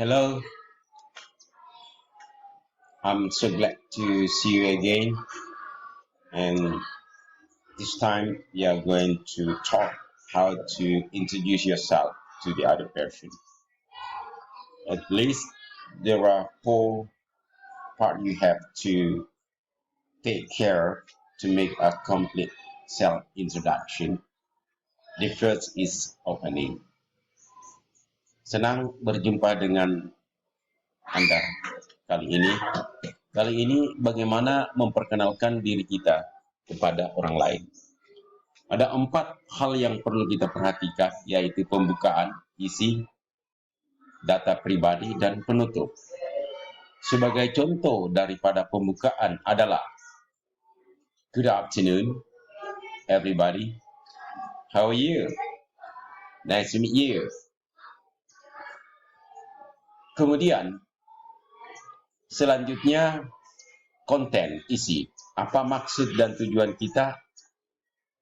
Hello, I'm so glad to see you again. And this time we are going to talk how to introduce yourself to the other person. At least there are four parts you have to take care to make a complete self introduction. The first is opening. Senang berjumpa dengan Anda kali ini. Kali ini bagaimana memperkenalkan diri kita kepada orang lain. Ada 4 hal yang perlu kita perhatikan, yaitu pembukaan, isi, data pribadi, dan penutup. Sebagai contoh daripada pembukaan adalah Good afternoon, everybody. How are you? Nice to meet you. Kemudian, selanjutnya, konten, isi. Apa maksud dan tujuan kita?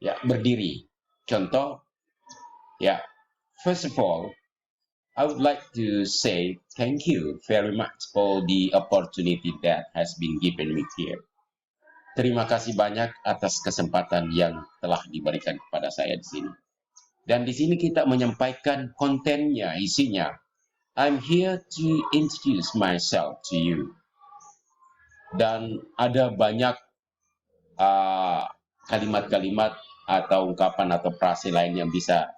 Ya, berdiri. Contoh, ya, first of all, I would like to say thank you very much for the opportunity that has been given me here. Terima kasih banyak atas kesempatan yang telah diberikan kepada saya di sini. Dan di sini kita menyampaikan kontennya, isinya. I'm here to introduce myself to you. Dan ada banyak kalimat-kalimat atau ungkapan atau frase lain yang bisa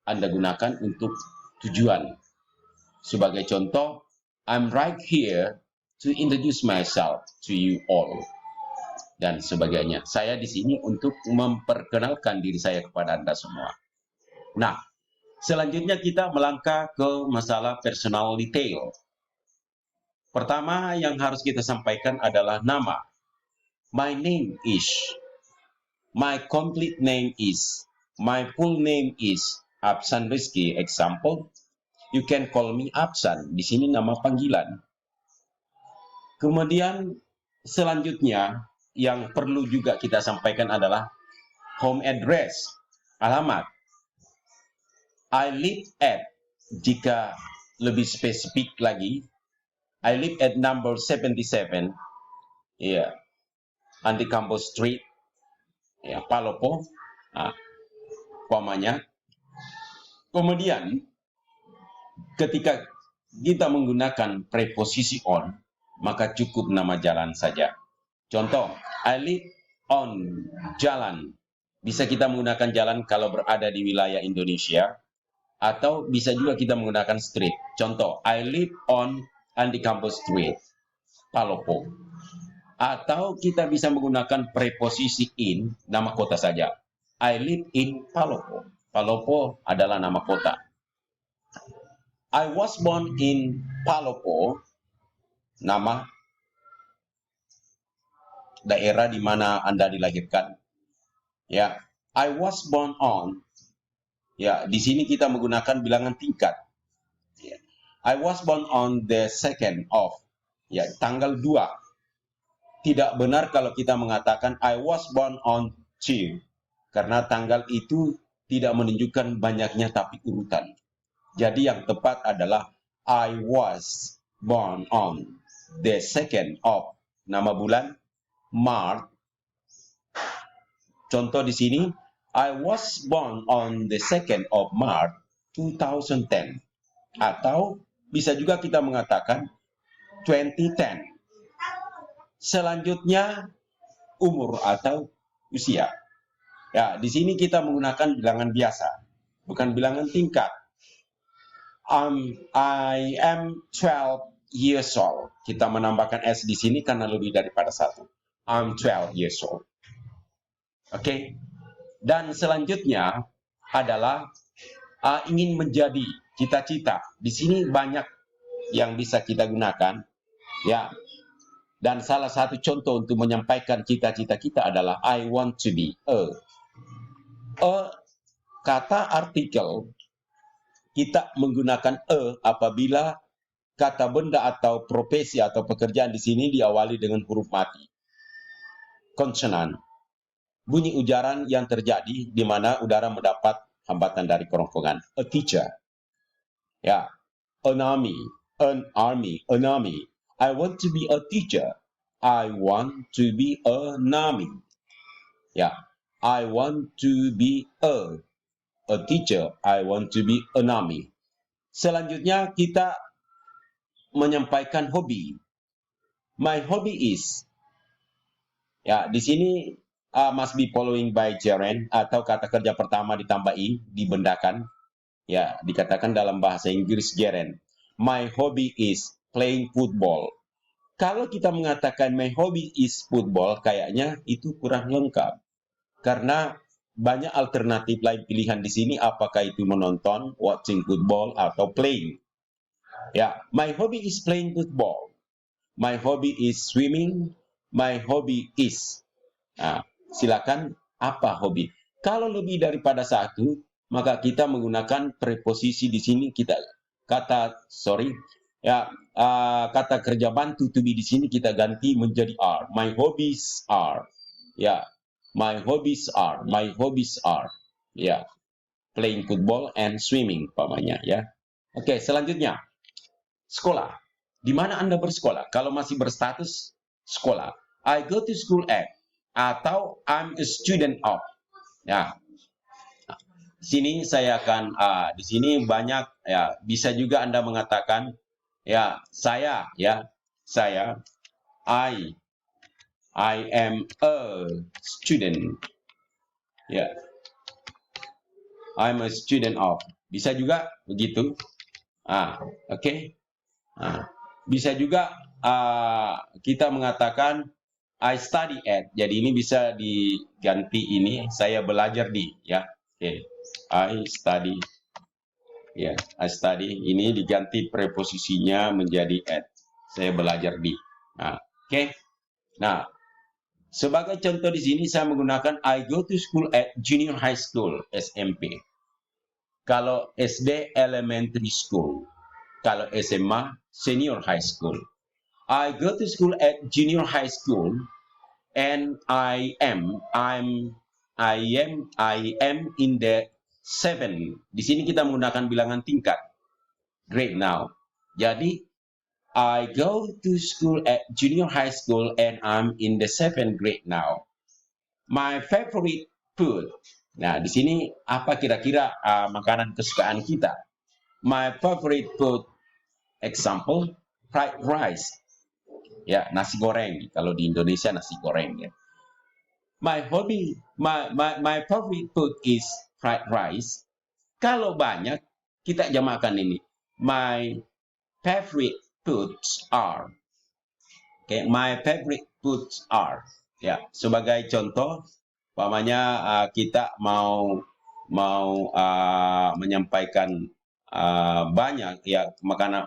Anda gunakan untuk tujuan. Sebagai contoh, I'm right here to introduce myself to you all. Dan sebagainya. Saya di sini untuk memperkenalkan diri saya kepada Anda semua. Nah, selanjutnya kita melangkah ke masalah personal detail. Pertama yang harus kita sampaikan adalah nama. My name is. My complete name is. My full name is Absan Rizky. Example, you can call me Absan. Di sini nama panggilan. Kemudian selanjutnya yang perlu juga kita sampaikan adalah home address, alamat. I live at, jika lebih spesifik lagi, I live at number 77, ya, Andi Campos Street, ya, Palopo, umpamanya. Kemudian, ketika kita menggunakan preposisi on, maka cukup nama jalan saja. Contoh, I live on jalan. Bisa kita menggunakan jalan kalau berada di wilayah Indonesia, atau bisa juga kita menggunakan street. Contoh, I live on Andi Campos Street, Palopo. Atau kita bisa menggunakan preposisi in, nama kota saja. I live in Palopo. Palopo adalah nama kota. I was born in Palopo, nama daerah di mana Anda dilahirkan. Ya, I was born on. Ya, di sini kita menggunakan bilangan tingkat. Ya. I was born on the 2nd of. Ya, tanggal 2. Tidak benar kalau kita mengatakan I was born on 2. Karena tanggal itu tidak menunjukkan banyaknya tapi urutan. Jadi yang tepat adalah I was born on the 2nd of. Nama bulan March. Contoh di sini, I was born on the 2nd of March 2010. Atau bisa juga kita mengatakan 2010. Selanjutnya, umur atau usia. Ya, di sini kita menggunakan bilangan biasa, bukan bilangan tingkat. I am 12 years old. Kita menambahkan S di sini karena lebih daripada 1. I'm 12 years old. Oke. Dan selanjutnya adalah ingin menjadi, cita-cita. Di sini banyak yang bisa kita gunakan, ya. Dan salah satu contoh untuk menyampaikan cita-cita kita adalah I want to be a. Kata artikel kita menggunakan apabila kata benda atau profesi atau pekerjaan di sini diawali dengan huruf mati, konsonan. Bunyi ujaran yang terjadi di mana udara mendapat hambatan dari kerongkongan. A teacher. Ya. an army, an army, an army. I want to be a teacher. I want to be an army. Ya, I want to be a teacher. I want to be an army. Selanjutnya kita menyampaikan hobi. My hobby is. Ya, di sini must be following by gerund atau kata kerja pertama ditambah i, dibendakan. Ya, dikatakan dalam bahasa Inggris gerund. My hobby is playing football. Kalau kita mengatakan my hobby is football, kayaknya itu kurang lengkap. Karena banyak alternatif lain pilihan di sini, apakah itu menonton, watching football, atau playing. Ya, my hobby is playing football. My hobby is swimming. My hobby is. Nah, silakan apa hobi. Kalau lebih daripada satu, maka kita menggunakan preposisi di sini kata kerja bantu to be di sini kita ganti menjadi are. My hobbies are. Ya, my hobbies are. My hobbies are. Ya, playing football and swimming umpamanya ya. Oke, selanjutnya sekolah. Di mana Anda bersekolah? Kalau masih berstatus sekolah, I go to school at atau I'm a student of. Ya, di sini saya akan di sini banyak ya, bisa juga Anda mengatakan ya saya I am a student. Ya, I'm a student of. Bisa juga begitu. Oke. Bisa juga kita mengatakan I study at. Jadi ini bisa diganti ini saya belajar di ya. Oke. I study. Ya, I study ini diganti preposisinya menjadi at. Saya belajar di. Oke. Nah, sebagai contoh di sini saya menggunakan I go to school at junior high school SMP. Kalau SD elementary school. Kalau SMA senior high school. I go to school at junior high school and I am in the 7. Di sini kita menggunakan bilangan tingkat grade now. Jadi I go to school at junior high school and I'm in the 7th grade now. My favorite food. Nah, di sini apa kira-kira makanan kesukaan kita? My favorite food, example, fried rice. Ya, nasi goreng. Kalau di Indonesia nasi goreng ya. My favorite food is fried rice. Kalau banyak kita jamakan ini. My favorite foods are. Okay, my favorite foods are. Ya, sebagai contoh, umpamanya kita mau menyampaikan banyak ya makanan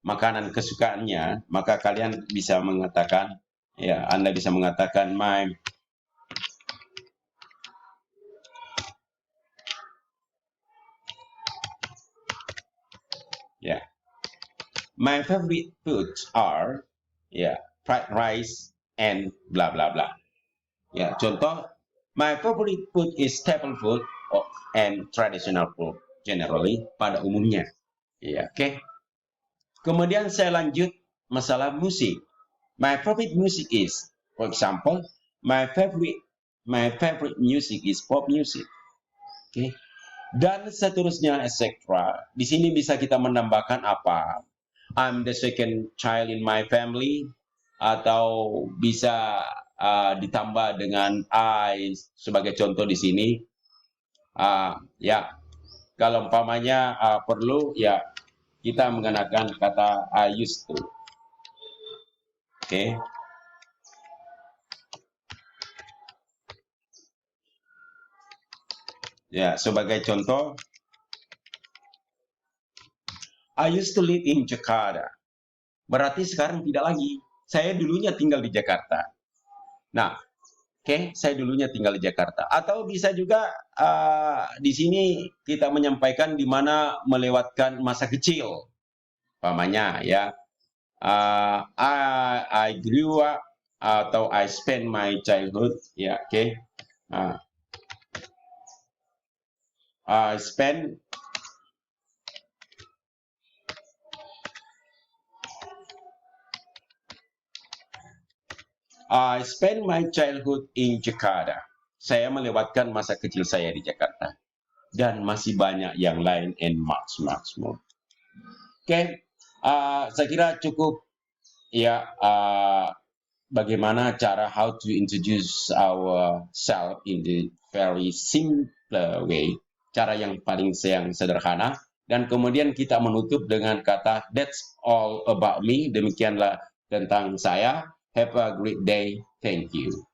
makanan kesukaannya, maka kalian bisa mengatakan ya, Anda bisa mengatakan my favorite foods are fried rice and bla bla bla. Ya, contoh my favorite food is staple food and traditional food generally pada umumnya. Ya, oke. Kemudian saya lanjut masalah musik. My favorite music is, for example, my favorite music is pop music. Okay. Dan seterusnya, etc. Di sini bisa kita menambahkan apa? I'm the second child in my family, atau bisa ditambah dengan I sebagai contoh di sini. Ya, kalau umpamanya perlu ya kita menggunakan kata I used to. Oke. Ya, sebagai contoh, I used to live in Jakarta. Berarti sekarang tidak lagi. Saya dulunya tinggal di Jakarta. Nah, oke, saya dulunya tinggal di Jakarta. Atau bisa juga di sini kita menyampaikan di mana melewatkan masa kecil. Umpamanya ya, I grew up atau I spent my childhood. Ya, oke. I spent I spent my childhood in Jakarta. Saya melewatkan masa kecil saya di Jakarta. Dan masih banyak yang lain and much more. Oke, saya kira cukup ya bagaimana cara how to introduce ourselves in the very simple way, cara yang paling sederhana, dan kemudian kita menutup dengan kata that's all about me, demikianlah tentang saya. Have a great day, thank you.